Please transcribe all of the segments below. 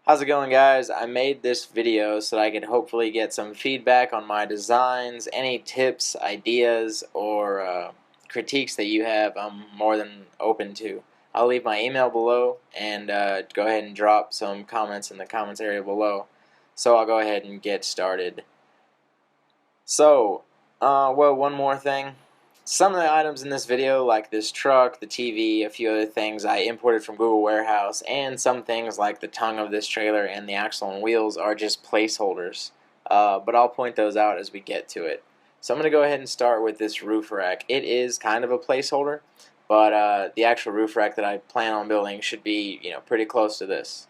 How's it going, guys? I made this video so that I could hopefully get some feedback on my designs. Any tips, ideas, or critiques that you have, I'm more than open to. I'll leave my email below, and go ahead and drop some comments in the comments area below. So I'll go ahead and get started. So, well, one more thing. Some of the items in this video, like this truck, the TV, a few other things, I imported from Google Warehouse, and some things like the tongue of this trailer and the axle and wheels are just placeholders. But I'll point those out as we get to it. So I'm going to go ahead and start with this roof rack. It is kind of a placeholder, but the actual roof rack that I plan on building should be, pretty close to this.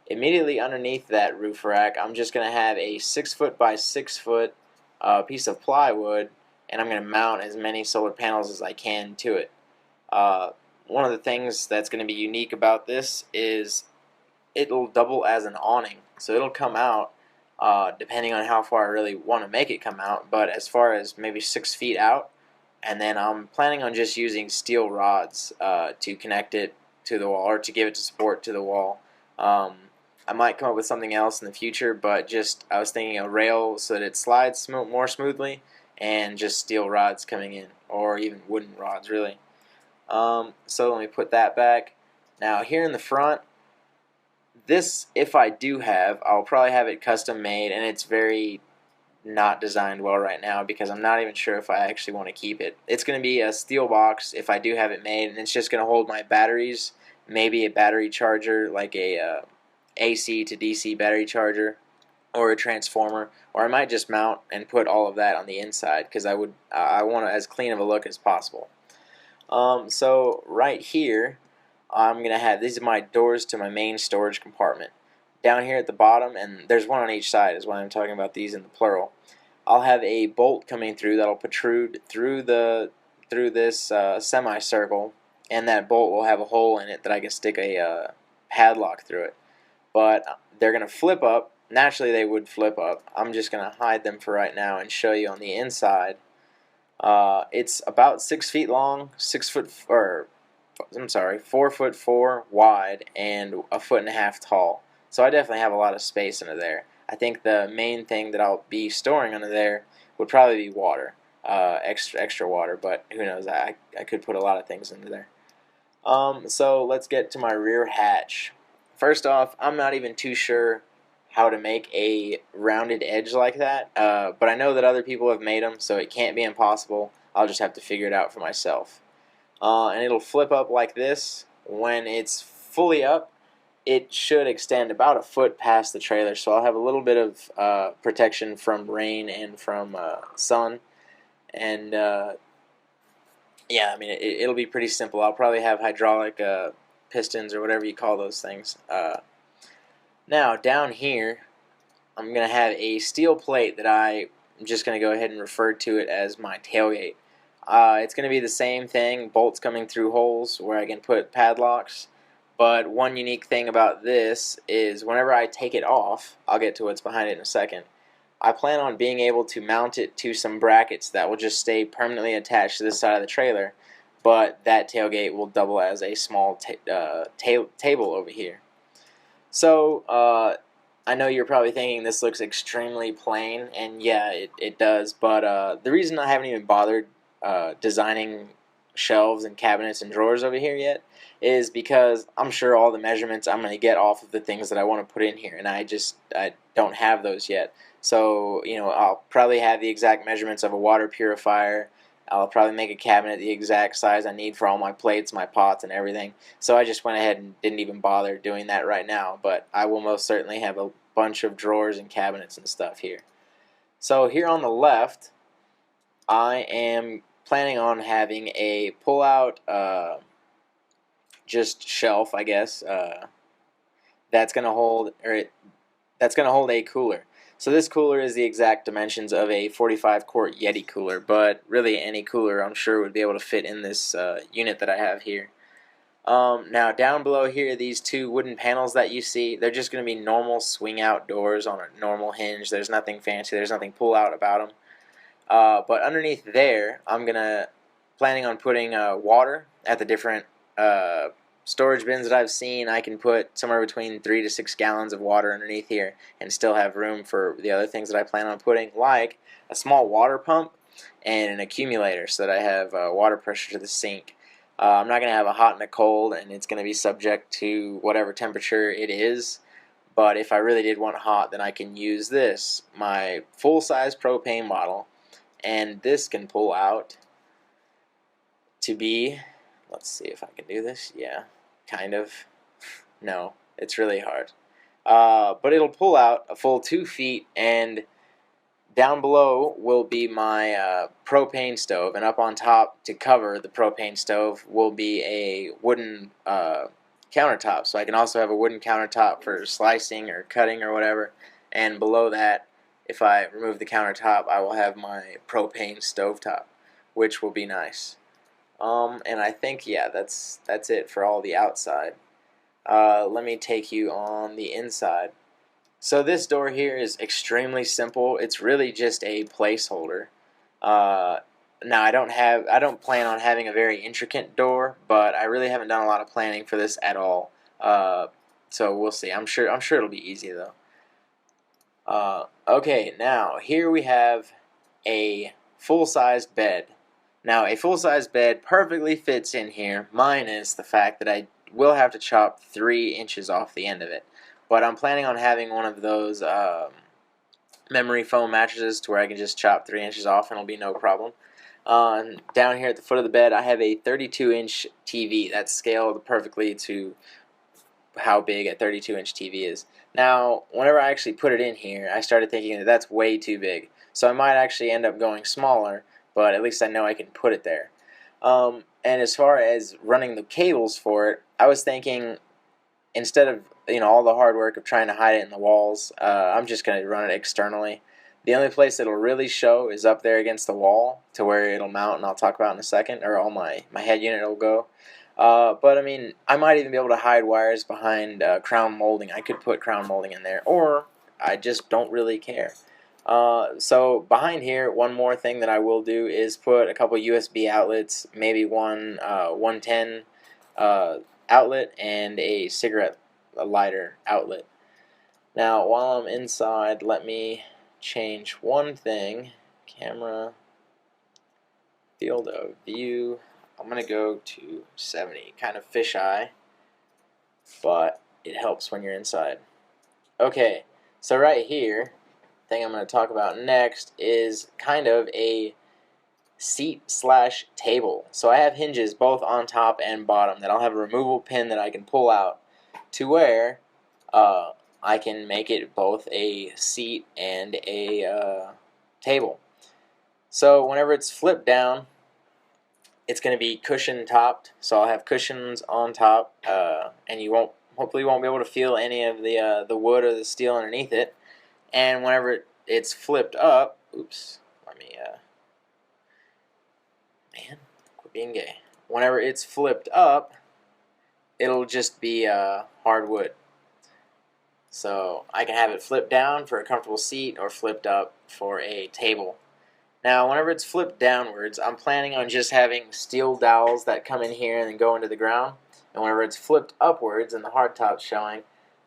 Immediately underneath that roof rack, I'm just going to have a 6 foot by 6 foot piece of plywood, and I'm going to mount as many solar panels as I can to it. One of the things that's going to be unique about this is it'll double as an awning, so it'll come out depending on how far I really want to make it come out, but as far as maybe 6 feet out, and then I'm planning on just using steel rods to connect it to the wall, or to give it support to the wall. I might come up with something else in the future, but I was thinking a rail so that it slides more smoothly, and just steel rods coming in, or even wooden rods, really. So let me put that back. Now here in the front, this, if I do have, I'll probably have it custom made, and it's very not designed well right now because I'm not even sure if I actually want to keep it. It's going to be a steel box if I do have it made, and it's just going to hold my batteries, maybe a battery charger, like a AC to DC battery charger, or a transformer, or I might just mount and put all of that on the inside because I want as clean of a look as possible. So right here, I'm gonna have, these are my doors to my main storage compartment. Down here at the bottom, and there's one on each side, is why I'm talking about these in the plural. I'll have a bolt coming through that'll protrude through this semicircle, and that bolt will have a hole in it that I can stick a padlock through it. But they're gonna flip up. Naturally, they would flip up. I'm just going to hide them for right now and show you on the inside. It's about 6 feet long, 4'4" wide, and a 1.5 feet tall. So I definitely have a lot of space under there. I think the main thing that I'll be storing under there would probably be water, extra water. But who knows? I could put a lot of things into there. So let's get to my rear hatch. First off, I'm not even too sure how to make a rounded edge like that, but I know that other people have made them, so it can't be impossible. I'll just have to figure it out for myself. And it'll flip up like this. When it's fully up, it should extend about a foot past the trailer, so I'll have a little bit of protection from rain and from sun. And yeah, I mean, it'll be pretty simple. I'll probably have hydraulic pistons, or whatever you call those things. Now down here, I'm going to have a steel plate that I'm just going to go ahead and refer to it as my tailgate. It's going to be the same thing, bolts coming through holes where I can put padlocks, but one unique thing about this is whenever I take it off, I'll get to what's behind it in a second, I plan on being able to mount it to some brackets that will just stay permanently attached to this side of the trailer, but that tailgate will double as a small table over here. So, I know you're probably thinking this looks extremely plain, and yeah, it does, but the reason I haven't even bothered designing shelves and cabinets and drawers over here yet is because I'm sure all the measurements I'm going to get off of the things that I want to put in here, and I don't have those yet. So, I'll probably have the exact measurements of a water purifier. I'll probably make a cabinet the exact size I need for all my plates, my pots, and everything. So I just went ahead and didn't even bother doing that right now, but I will most certainly have a bunch of drawers and cabinets and stuff here. So here on the left, I am planning on having a pull-out just shelf, I guess, that's going to hold a cooler. So this cooler is the exact dimensions of a 45-quart Yeti cooler, but really any cooler I'm sure would be able to fit in this unit that I have here. Now down below here, these two wooden panels that you see, they're just going to be normal swing-out doors on a normal hinge. There's nothing fancy. There's nothing pull-out about them. But underneath there, I'm planning on putting water at the different storage bins that I've seen, I can put somewhere between 3 to 6 gallons of water underneath here and still have room for the other things that I plan on putting, like a small water pump and an accumulator so that I have water pressure to the sink. I'm not going to have a hot and a cold, and it's going to be subject to whatever temperature it is. But if I really did want hot, then I can use this, my full-size propane bottle, and this can pull out to be, let's see if I can do this. Yeah, kind of. No, it's really hard. But it'll pull out a full 2 feet, and down below will be my propane stove, and up on top to cover the propane stove will be a wooden countertop. So I can also have a wooden countertop for slicing or cutting or whatever, and below that, if I remove the countertop, I will have my propane stovetop, which will be nice. And I think, yeah, that's it for all the outside. Let me take you on the inside. So this door here is extremely simple. It's really just a placeholder. Now I don't plan on having a very intricate door, but I really haven't done a lot of planning for this at all. So we'll see. I'm sure it'll be easy though. Okay, now here we have a full-sized bed. Now a full-sized bed perfectly fits in here, minus the fact that I will have to chop 3 inches off the end of it. But I'm planning on having one of those memory foam mattresses to where I can just chop 3 inches off and it'll be no problem. Down here at the foot of the bed, I have a 32-inch TV that's scaled perfectly to how big a 32-inch TV is. Now, whenever I actually put it in here, I started thinking that that's way too big. So I might actually end up going smaller, but at least I know I can put it there. And as far as running the cables for it, I was thinking instead of all the hard work of trying to hide it in the walls, I'm just going to run it externally. The only place it'll really show is up there against the wall to where it'll mount, and I'll talk about in a second, or all my head unit will go. But I mean, I might even be able to hide wires behind crown molding. I could put crown molding in there, or I just don't really care. So behind here, one more thing that I will do is put a couple USB outlets, maybe one 110 outlet and a cigarette lighter outlet. Now, while I'm inside, let me change one thing. Camera, field of view. I'm going to go to 70. Kind of fisheye, but it helps when you're inside. Okay, so right here, the thing I'm going to talk about next is kind of a seat/table. So I have hinges both on top and bottom that I'll have a removable pin that I can pull out to where I can make it both a seat and a table. So whenever it's flipped down, it's going to be cushion topped. So I'll have cushions on top, and you hopefully won't be able to feel any of the wood or the steel underneath it. And whenever it's flipped up, oops, let me man, quit being gay. Whenever it's flipped up, it'll just be hardwood. So I can have it flipped down for a comfortable seat or flipped up for a table. Now, whenever it's flipped downwards, I'm planning on just having steel dowels that come in here and then go into the ground. And whenever it's flipped upwards and the hardtop's showing,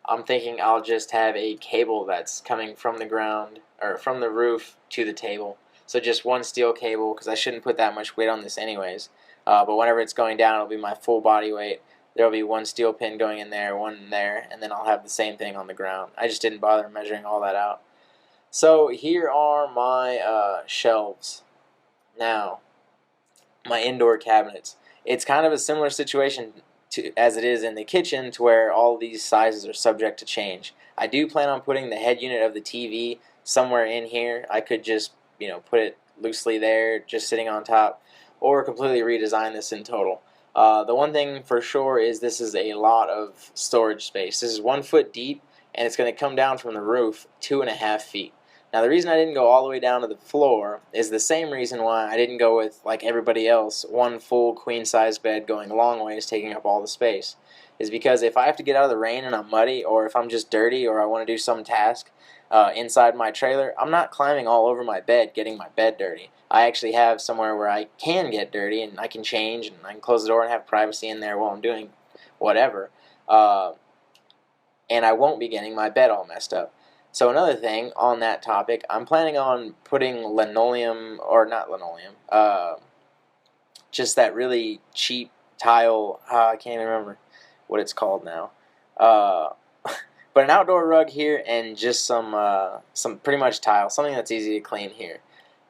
I'm thinking I'll just have a cable that's coming from the ground or from the roof to the table. So just one steel cable, because I shouldn't put that much weight on this anyways. But whenever it's going down, it'll be my full body weight. There'll be one steel pin going in there, one in there, and then I'll have the same thing on the ground. I just didn't bother measuring all that out. So here are my shelves. Now, my indoor cabinets. It's kind of a similar situation as it is in the kitchen, to where all these sizes are subject to change. I do plan on putting the head unit of the TV somewhere in here. I could just put it loosely there, just sitting on top, or completely redesign this in total. The one thing for sure is this is a lot of storage space. This is 1 foot deep, and it's going to come down from the roof 2.5 feet. Now, the reason I didn't go all the way down to the floor is the same reason why I didn't go with, like everybody else, one full queen-size bed going a long ways, taking up all the space. Is because if I have to get out of the rain and I'm muddy, or if I'm just dirty, or I want to do some task inside my trailer, I'm not climbing all over my bed, getting my bed dirty. I actually have somewhere where I can get dirty, and I can change, and I can close the door and have privacy in there while I'm doing whatever, and I won't be getting my bed all messed up. So another thing on that topic, I'm planning on putting linoleum, or not linoleum, just that really cheap tile, I can't even remember what it's called now. But an outdoor rug here and just some pretty much tile, something that's easy to clean here.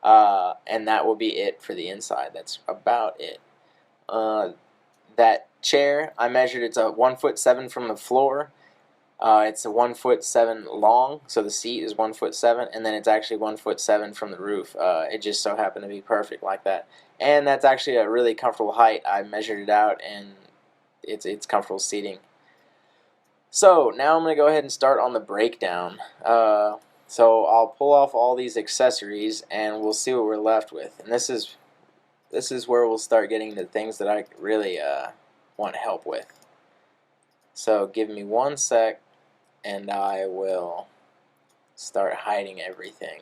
And that will be it for the inside. That's about it. That chair, I measured, it's a 1'7" from the floor. It's a 1'7" long, so the seat is 1'7", and then it's actually 1'7" from the roof. It just so happened to be perfect like that. And that's actually a really comfortable height. I measured it out, and it's comfortable seating. So now I'm going to go ahead and start on the breakdown. So I'll pull off all these accessories, and we'll see what we're left with. And this is where we'll start getting the things that I really want help with. So give me 1 sec, and I will start hiding everything.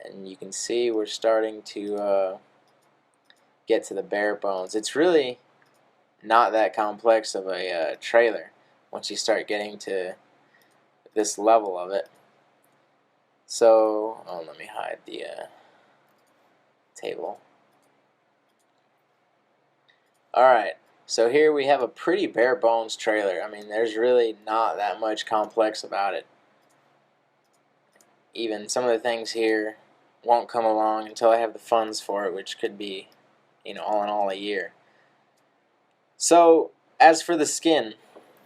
And you can see we're starting to get to the bare bones. It's really not that complex of a trailer once you start getting to this level of it. So, let me hide the table. Alright, so here we have a pretty bare bones trailer. I mean, there's really not that much complex about it. Even some of the things here won't come along until I have the funds for it, which could be, all in all a year. So, as for the skin,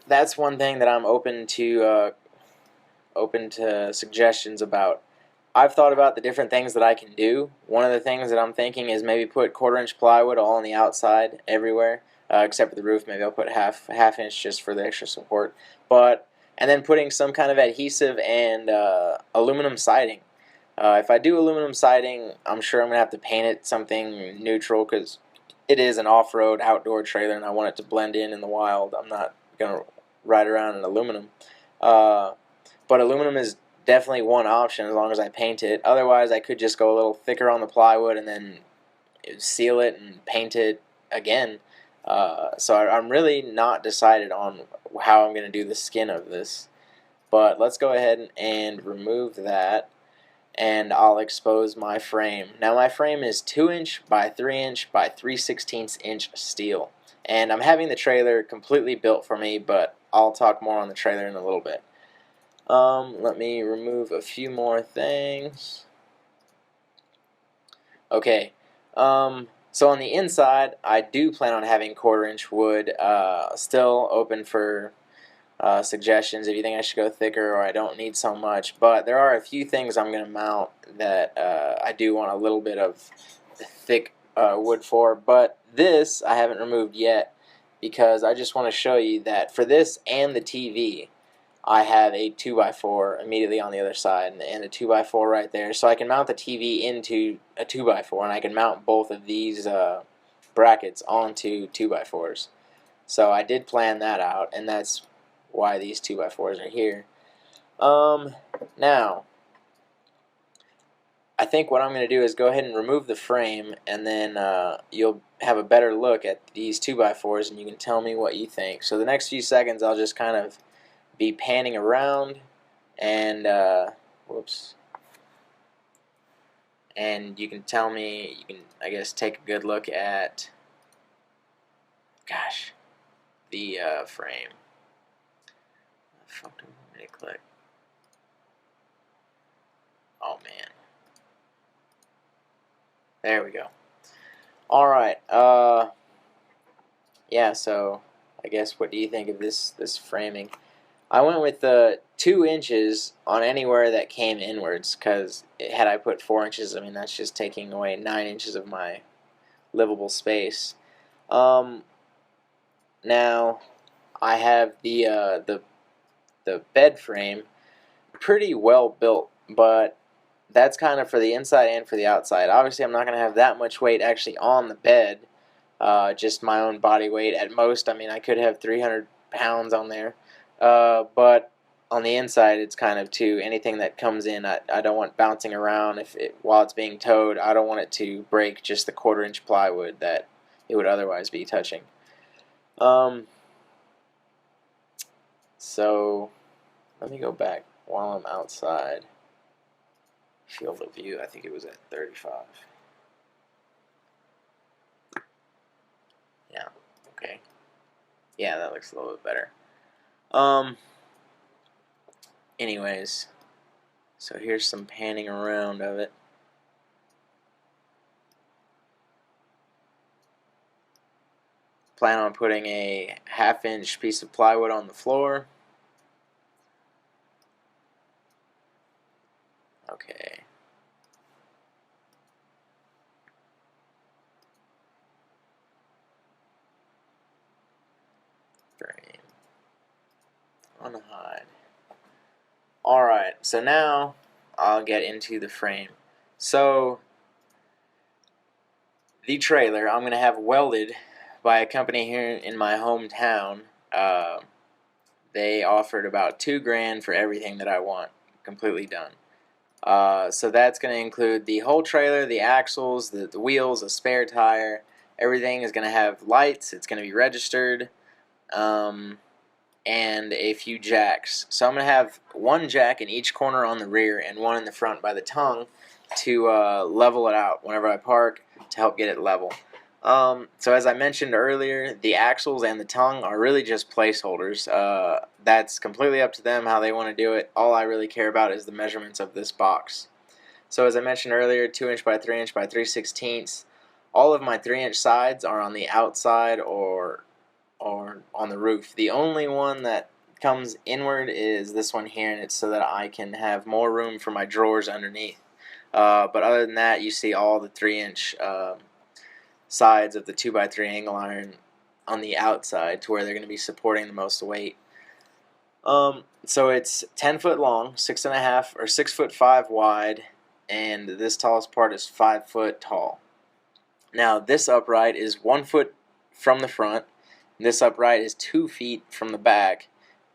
that's one thing that I'm open to suggestions about. I've thought about the different things that I can do. One of the things that I'm thinking is maybe put 1/4" plywood all on the outside everywhere, except for the roof. Maybe I'll put half inch just for the extra support. And then putting some kind of adhesive and aluminum siding. If I do aluminum siding, I'm sure I'm going to have to paint it something neutral because it is an off-road outdoor trailer and I want it to blend in the wild. I'm not going to ride around in aluminum. But aluminum is definitely one option as long as I paint it. Otherwise, I could just go a little thicker on the plywood and then seal it and paint it again. So I'm really not decided on how I'm going to do the skin of this. But let's go ahead and remove that, and I'll expose my frame. Now my frame is 2" by 3" by 3/16" steel. And I'm having the trailer completely built for me, but I'll talk more on the trailer in a little bit. Let me remove a few more things. Okay, so on the inside, I do plan on having 1/4" wood. Still open for suggestions if you think I should go thicker or I don't need so much. But there are a few things I'm going to mount that I do want a little bit of thick wood for. But this I haven't removed yet because I just want to show you that for this and the TV, I have a 2x4 immediately on the other side and a 2x4 right there. So I can mount the TV into a 2x4, and I can mount both of these brackets onto 2x4s. So I did plan that out, and that's why these 2x4s are here. Now, I think what I'm going to do is go ahead and remove the frame, and then you'll have a better look at these 2x4s, and you can tell me what you think. So the next few seconds, I'll just kind of be panning around, and whoops, and you can tell me. You can, I guess, take a good look at, gosh, the frame. Fucking minute click. Oh man. There we go. Alright, yeah, so I guess what do you think of this framing? I went with 2 inches on anywhere that came inwards, because had I put 4 inches, I mean that's just taking away 9 inches of my livable space. Now I have the bed frame pretty well built, but that's kind of for the inside and for the outside. Obviously, I'm not going to have that much weight actually on the bed, just my own body weight at most. I mean, I could have 300 pounds on there, but on the inside it's kind of too, anything that comes in I don't want bouncing around while it's being towed. I don't want it to break just the 1/4 inch plywood that it would otherwise be touching. So let me go back while I'm outside. Field of view, I think it was at 35. Yeah, okay. Yeah, that looks a little bit better. Anyways, so here's some panning around of it. Plan on putting a 1/2 inch piece of plywood on the floor. Okay. Frame. Unhide. Alright, so now I'll get into the frame. So the trailer I'm going to have welded by a company here in my hometown. They offered about $2 grand for everything that I want completely done. So that's going to include the whole trailer, the axles, the wheels, a spare tire. Everything is going to have lights. It's going to be registered, and a few jacks. So I'm going to have one jack in each corner on the rear and one in the front by the tongue to level it out whenever I park, to help get it level. So as I mentioned earlier, the axles and the tongue are really just placeholders. That's completely up to them how they want to do it. All I really care about is the measurements of this box. So as I mentioned earlier, 2 inch by 3 inch by 3/16. All of my 3 inch sides are on the outside or on the roof. The only one that comes inward is this one here, and it's so that I can have more room for my drawers underneath. But other than that, you see all the 3 inch sides of the 2x3 angle iron on the outside to where they're going to be supporting the most weight. So it's 10 foot long, 6.5 or 6'5" wide, and this tallest part is 5 foot tall. Now this upright is 1 foot from the front, this upright is 2 feet from the back,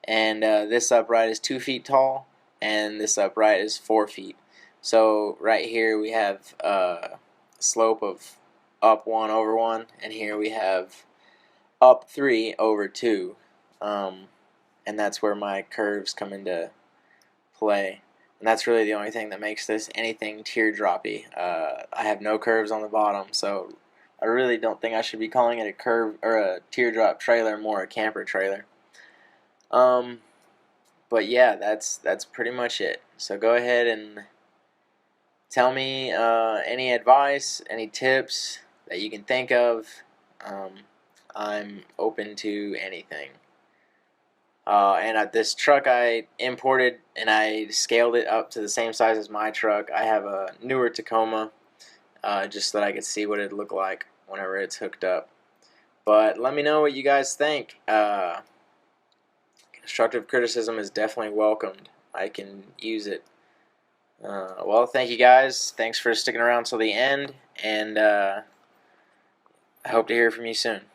and this upright is 2 feet tall, and this upright is 4 feet. So right here we have a slope of up 1 over 1, and here we have up 3 over 2, and that's where my curves come into play. And that's really the only thing that makes this anything teardroppy. I have no curves on the bottom, so I really don't think I should be calling it a curve or a teardrop trailer, more a camper trailer. But yeah, that's pretty much it. So go ahead and tell me any advice, any tips that you can think of. I'm open to anything. And this truck I imported, and I scaled it up to the same size as my truck. I have a newer Tacoma, just so that I could see what it'd look like whenever it's hooked up. But let me know what you guys think. Constructive criticism is definitely welcomed. I can use it. Well, thank you guys. Thanks for sticking around till the end, and I hope to hear from you soon.